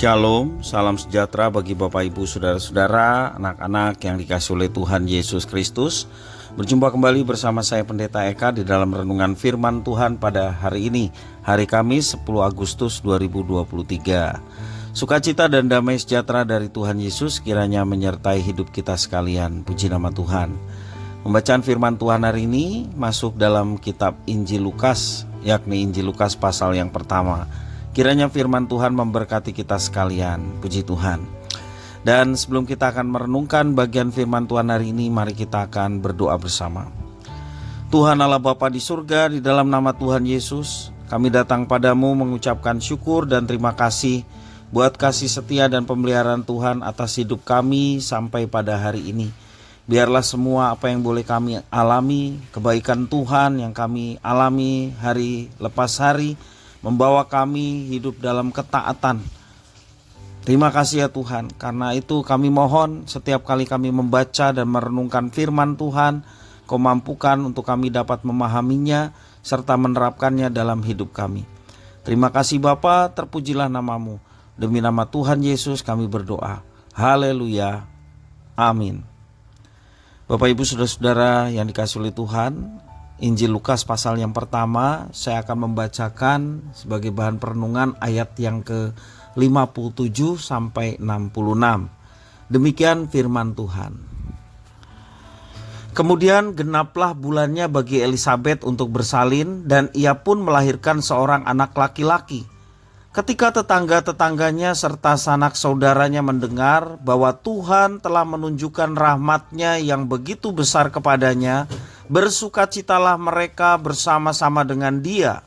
Shalom, salam sejahtera bagi Bapak Ibu Saudara-saudara, anak-anak yang dikasihi oleh Tuhan Yesus Kristus. Berjumpa kembali bersama saya Pendeta Eka di dalam renungan firman Tuhan pada hari ini, hari Kamis 10 Agustus 2023. Sukacita dan damai sejahtera dari Tuhan Yesus kiranya menyertai hidup kita sekalian. Puji nama Tuhan. Pembacaan firman Tuhan hari ini masuk dalam kitab Injil Lukas, yakni Injil Lukas pasal yang pertama. Kiranya firman Tuhan memberkati kita sekalian. Puji Tuhan. Dan sebelum kita akan merenungkan bagian firman Tuhan hari ini, mari kita akan berdoa bersama. Tuhan Allah Bapa di surga, di dalam nama Tuhan Yesus, kami datang padamu mengucapkan syukur dan terima kasih buat kasih setia dan pemeliharaan Tuhan atas hidup kami sampai pada hari ini. Biarlah semua apa yang boleh kami alami, kebaikan Tuhan yang kami alami hari lepas hari, membawa kami hidup dalam ketaatan. Terima kasih ya Tuhan, karena itu kami mohon setiap kali kami membaca dan merenungkan firman Tuhan, Kau mampukan untuk kami dapat memahaminya serta menerapkannya dalam hidup kami. Terima kasih Bapa, terpujilah namamu. Demi nama Tuhan Yesus kami berdoa. Haleluya. Amin. Bapak Ibu Saudara-saudara yang dikasihi oleh Tuhan, Injil Lukas pasal yang pertama, saya akan membacakan sebagai bahan perenungan ayat yang ke-57 sampai 66. Demikian firman Tuhan. Kemudian genaplah bulannya bagi Elisabet untuk bersalin, dan ia pun melahirkan seorang anak laki-laki. Ketika tetangga-tetangganya serta sanak saudaranya mendengar bahwa Tuhan telah menunjukkan rahmat-Nya yang begitu besar kepadanya, bersukacitalah mereka bersama-sama dengan dia.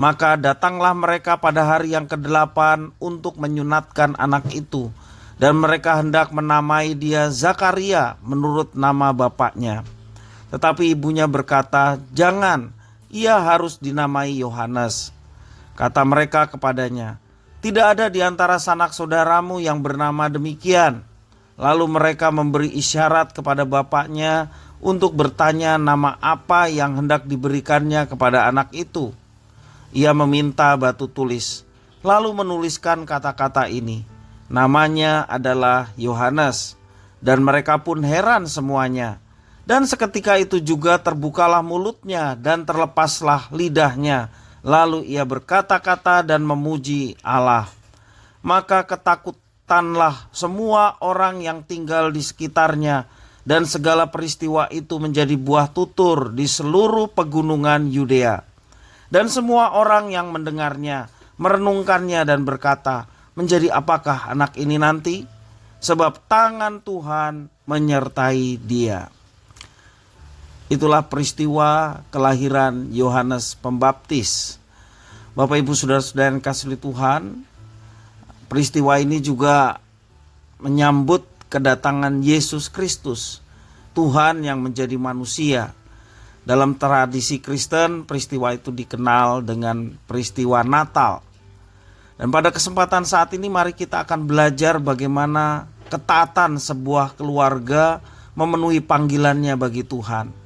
Maka datanglah mereka pada hari yang ke-8 untuk menyunatkan anak itu, dan mereka hendak menamai dia Zakaria menurut nama bapaknya. Tetapi ibunya berkata, "Jangan, ia harus dinamai Yohanes." Kata mereka kepadanya, "Tidak ada di antara sanak saudaramu yang bernama demikian." Lalu mereka memberi isyarat kepada bapaknya untuk bertanya nama apa yang hendak diberikannya kepada anak itu. Ia meminta batu tulis, lalu menuliskan kata-kata ini, "Namanya adalah Yohanes." Dan mereka pun heran semuanya. Dan seketika itu juga terbukalah mulutnya dan terlepaslah lidahnya. Lalu ia berkata-kata dan memuji Allah. Maka ketakutanlah semua orang yang tinggal di sekitarnya, dan segala peristiwa itu menjadi buah tutur di seluruh pegunungan Yudea. Dan semua orang yang mendengarnya merenungkannya dan berkata, "Menjadi apakah anak ini nanti? Sebab tangan Tuhan menyertai dia." Itulah peristiwa kelahiran Yohanes Pembaptis. Bapak Ibu Saudara-saudara yang kasih Tuhan, peristiwa ini juga menyambut kedatangan Yesus Kristus, Tuhan yang menjadi manusia. Dalam tradisi Kristen, peristiwa itu dikenal dengan peristiwa Natal. Dan pada kesempatan saat ini mari kita akan belajar bagaimana ketaatan sebuah keluarga memenuhi panggilannya bagi Tuhan.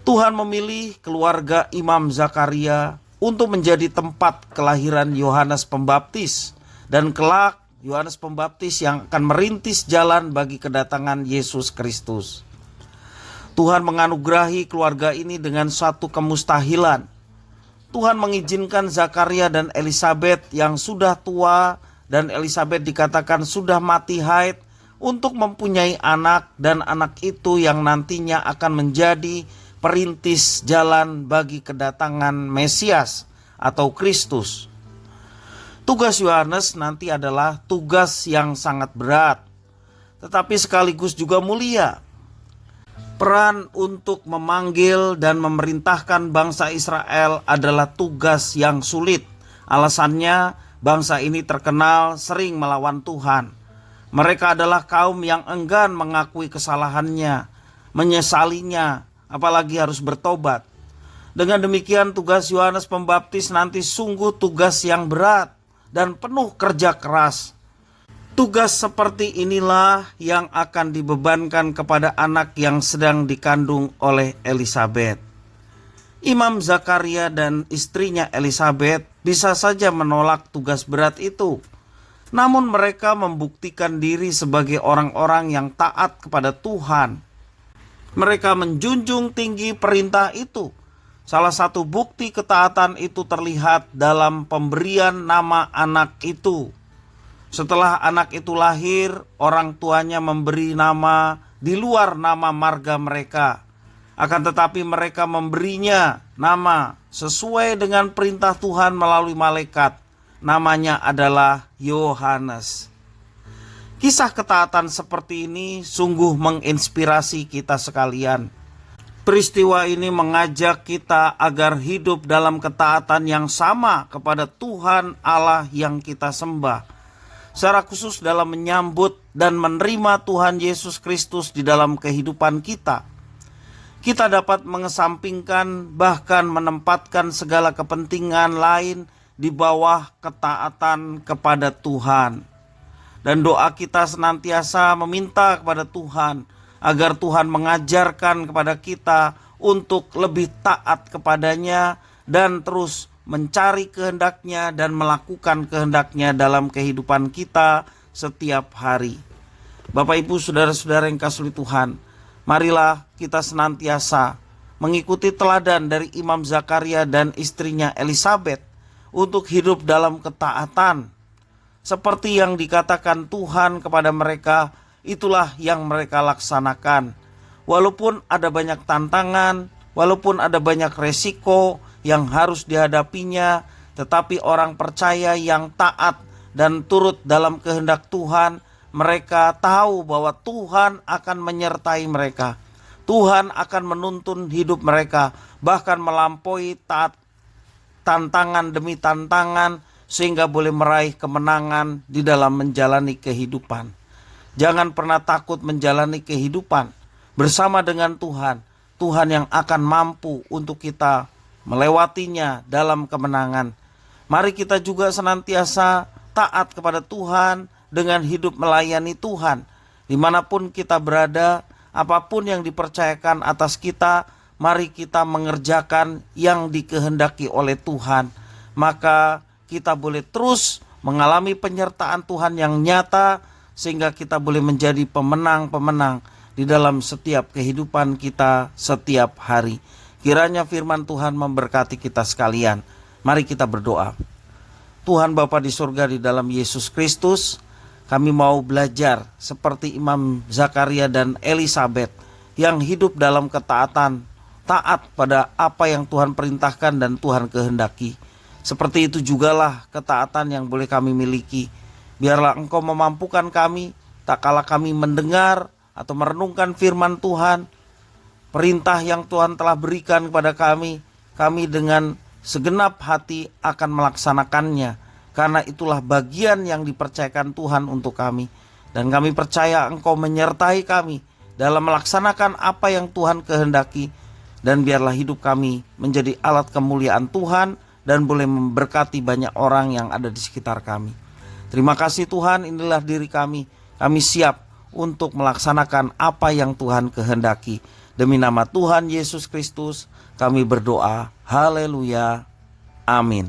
Tuhan memilih keluarga Imam Zakaria untuk menjadi tempat kelahiran Yohanes Pembaptis, dan kelak Yohanes Pembaptis yang akan merintis jalan bagi kedatangan Yesus Kristus. Tuhan menganugerahi keluarga ini dengan suatu kemustahilan. Tuhan mengizinkan Zakaria dan Elisabet yang sudah tua, dan Elisabet dikatakan sudah mati haid, untuk mempunyai anak, dan anak itu yang nantinya akan menjadi perintis jalan bagi kedatangan Mesias atau Kristus. Tugas Yohanes nanti adalah tugas yang sangat berat, tetapi sekaligus juga mulia. Peran untuk memanggil dan memerintahkan bangsa Israel adalah tugas yang sulit. Alasannya, bangsa ini terkenal sering melawan Tuhan. Mereka adalah kaum yang enggan mengakui kesalahannya, menyesalinya, apalagi harus bertobat. Dengan demikian tugas Yohanes Pembaptis nanti sungguh tugas yang berat dan penuh kerja keras. Tugas seperti inilah yang akan dibebankan kepada anak yang sedang dikandung oleh Elisabet. Imam Zakaria dan istrinya Elisabet bisa saja menolak tugas berat itu. namun mereka membuktikan diri sebagai orang-orang yang taat kepada Tuhan. Mereka menjunjung tinggi perintah itu. Salah satu bukti ketaatan itu terlihat dalam pemberian nama anak itu. Setelah anak itu lahir, orang tuanya memberi nama di luar nama marga mereka. Akan tetapi mereka memberinya nama sesuai dengan perintah Tuhan melalui malaikat. Namanya adalah Yohanes. Kisah ketaatan seperti ini sungguh menginspirasi kita sekalian. Peristiwa ini mengajak kita agar hidup dalam ketaatan yang sama kepada Tuhan Allah yang kita sembah. Secara khusus dalam menyambut dan menerima Tuhan Yesus Kristus di dalam kehidupan kita. Kita dapat mengesampingkan bahkan menempatkan segala kepentingan lain di bawah ketaatan kepada Tuhan. Dan doa kita senantiasa meminta kepada Tuhan agar Tuhan mengajarkan kepada kita untuk lebih taat kepadanya dan terus mencari kehendaknya dan melakukan kehendaknya dalam kehidupan kita setiap hari. Bapak Ibu saudara-saudara yang kasih Tuhan, marilah kita senantiasa mengikuti teladan dari Imam Zakaria dan istrinya Elisabet untuk hidup dalam ketaatan. Seperti yang dikatakan Tuhan kepada mereka, itulah yang mereka laksanakan. Walaupun ada banyak tantangan, walaupun ada banyak resiko yang harus dihadapinya, tetapi orang percaya yang taat dan turut dalam kehendak Tuhan, mereka tahu bahwa Tuhan akan menyertai mereka. Tuhan akan menuntun hidup mereka, bahkan melampaui tantangan demi tantangan, sehingga boleh meraih kemenangan di dalam menjalani kehidupan. Jangan pernah takut menjalani kehidupan bersama dengan Tuhan. Tuhan yang akan mampu untuk kita melewatinya dalam kemenangan. Mari kita juga senantiasa taat kepada Tuhan dengan hidup melayani Tuhan. Dimanapun kita berada, apapun yang dipercayakan atas kita, mari kita mengerjakan yang dikehendaki oleh Tuhan. Maka kita boleh terus mengalami penyertaan Tuhan yang nyata, sehingga kita boleh menjadi pemenang-pemenang di dalam setiap kehidupan kita setiap hari. Kiranya firman Tuhan memberkati kita sekalian. Mari kita berdoa. Tuhan Bapa di surga, di dalam Yesus Kristus, kami mau belajar seperti Imam Zakaria dan Elisabet yang hidup dalam ketaatan, taat pada apa yang Tuhan perintahkan dan Tuhan kehendaki. Seperti itu jugalah ketaatan yang boleh kami miliki. Biarlah Engkau memampukan kami, tak kala kami mendengar atau merenungkan firman Tuhan, perintah yang Tuhan telah berikan kepada kami dengan segenap hati akan melaksanakannya. Karena itulah bagian yang dipercayakan Tuhan untuk kami. Dan kami percaya Engkau menyertai kami dalam melaksanakan apa yang Tuhan kehendaki. Dan biarlah hidup kami menjadi alat kemuliaan Tuhan dan boleh memberkati banyak orang yang ada di sekitar kami. Terima kasih Tuhan, inilah diri kami. Kami siap untuk melaksanakan apa yang Tuhan kehendaki. Demi nama Tuhan Yesus Kristus kami berdoa. Haleluya. Amin.